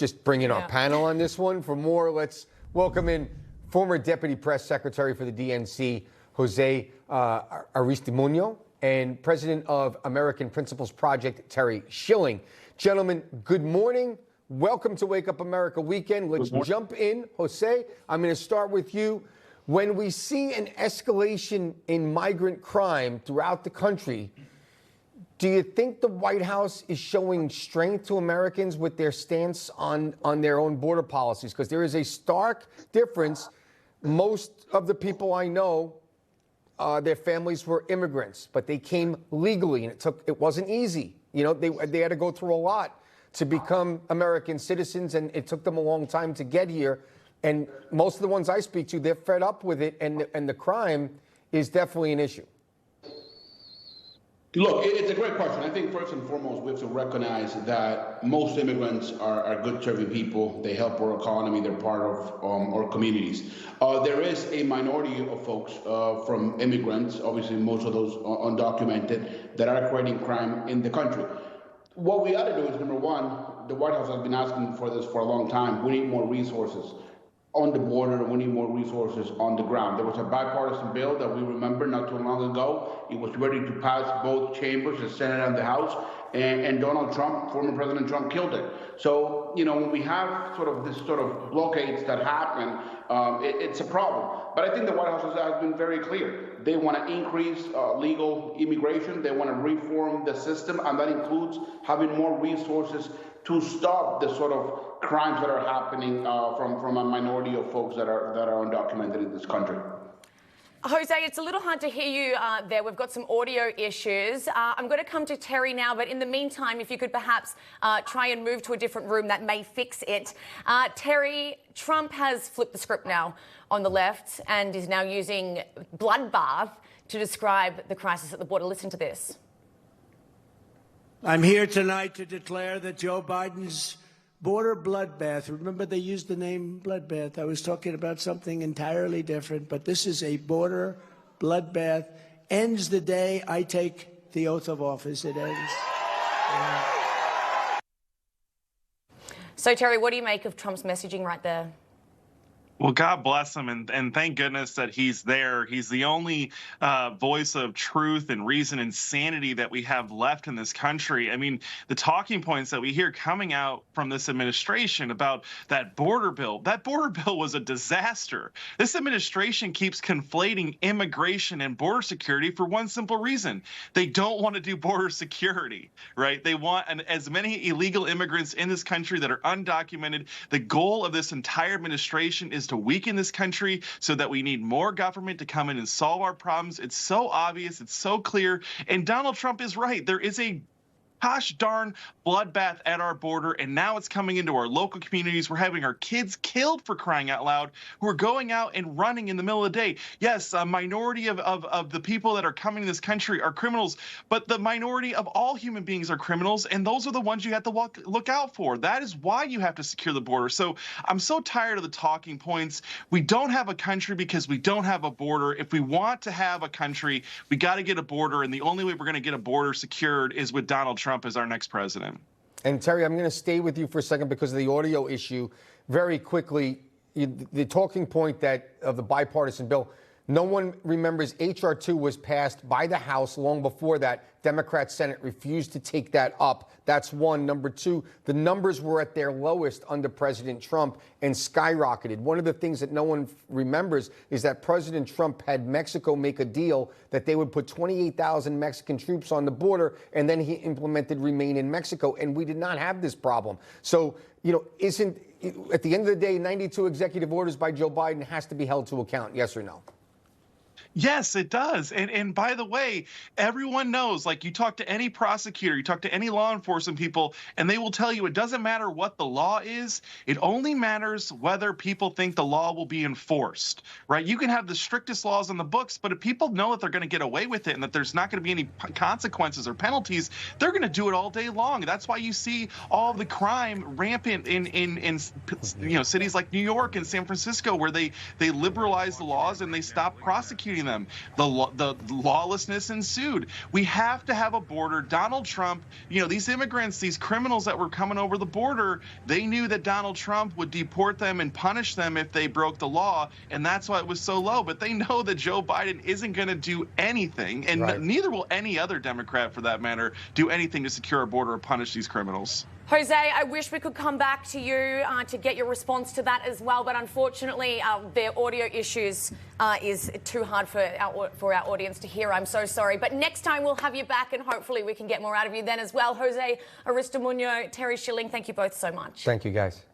just bring in our panel on this one. For more, let's welcome in former Deputy Press Secretary for the DNC, Jose Aristimuño, and President of American Principles Project, Terry Schilling. Gentlemen, good morning. Welcome to Wake Up America Weekend. Let's jump in. Jose, I'm going to start with you. When we see an escalation in migrant crime throughout the country, do you think the White House is showing strength to Americans with their stance on their own border policies? Because there is a stark difference. Most of the people I know, their families were immigrants, but they came legally, and it wasn't easy. You know, they had to go through a lot to become American citizens, and it took them a long time to get here. And most of the ones I speak to, they're fed up with it, and the crime is definitely an issue. Look, it's a great question. I think first and foremost, we have to recognize that most immigrants are good-serving people. They help our economy. They're part of our communities. There is a minority of folks from immigrants, obviously most of those undocumented, that are creating crime in the country. What we ought to do is, number one, the White House has been asking for this for a long time. We need more resources on the border. We need more resources on the ground. There was a bipartisan bill that we remember not too long ago. It was ready to pass both chambers, the Senate and the House, and Donald Trump, former President Trump, killed it. So, you know, when we have this sort of blockades that happen, it's a problem. But I think the White House has been very clear. They want to increase legal immigration. They want to reform the system, and that includes having more resources to stop the sort of crimes that are happening from a minority of folks that are undocumented in this country. Jose, it's a little hard to hear you there. We've got some audio issues. I'm going to come to Terry now, but in the meantime, if you could perhaps try and move to a different room, that may fix it. Terry, Trump has flipped the script now on the left and is now using bloodbath to describe the crisis at the border. Listen to this. I'm here tonight to declare that Joe Biden's border bloodbath, remember they used the name bloodbath. I was talking about something entirely different, but this is a border bloodbath. Ends the day I take the oath of office. It ends. So, Terry, what do you make of Trump's messaging right there? Well, God bless him, and thank goodness that he's there. He's the only voice of truth and reason and sanity that we have left in this country. I mean, the talking points that we hear coming out from this administration about that border bill was a disaster. This administration keeps conflating immigration and border security for one simple reason. They don't want to do border security, right? They want as many illegal immigrants in this country that are undocumented. The goal of this entire administration is to weaken this country so that we need more government to come in and solve our problems. It's so obvious. It's so clear. And Donald Trump is right. There is a gosh darn bloodbath at our border, and now it's coming into our local communities. We're having our kids killed, for crying out loud, who are going out and running in the middle of the day. Yes, a minority of the people that are coming to this country are criminals, but the minority of all human beings are criminals, and those are the ones you have to look out for. That is why you have to secure the border. So I'm so tired of the talking points. We don't have a country because we don't have a border. If we want to have a country, we got to get a border, and the only way we're going to get a border secured is with Donald Trump as our next president. And Terry, I'm going to stay with you for a second because of the audio issue. Very quickly, the talking point of the bipartisan bill, no one remembers H.R. 2 was passed by the House long before that. Democrat Senate refused to take that up. That's one. Number two, the numbers were at their lowest under President Trump and skyrocketed. One of the things that no one remembers is that President Trump had Mexico make a deal that they would put 28,000 Mexican troops on the border, and then he implemented Remain in Mexico, and we did not have this problem. So, you know, at the end of the day, 92 executive orders by Joe Biden has to be held to account, yes or no? Yes, it does. And by the way, everyone knows, like, you talk to any prosecutor, you talk to any law enforcement people, and they will tell you it doesn't matter what the law is. It only matters whether people think the law will be enforced, right? You can have the strictest laws on the books, but if people know that they're going to get away with it and that there's not going to be any consequences or penalties, they're going to do it all day long. That's why you see all the crime rampant in cities like New York and San Francisco, where they liberalize the laws and they stop prosecuting prosecuting them. The lawlessness ensued. We have to have a border. Donald Trump, these immigrants, these criminals that were coming over the border, they knew that Donald Trump would deport them and punish them if they broke the law, and that's why it was so low. But they know that Joe Biden isn't going to do anything, and neither will any other Democrat, for that matter, do anything to secure a border or punish these criminals. Jose, I wish we could come back to you to get your response to that as well, but unfortunately, the audio issues is too hard for our audience to hear. I'm so sorry. But next time we'll have you back, and hopefully we can get more out of you then as well. Jose Aristimuño, Terry Schilling, thank you both so much. Thank you, guys.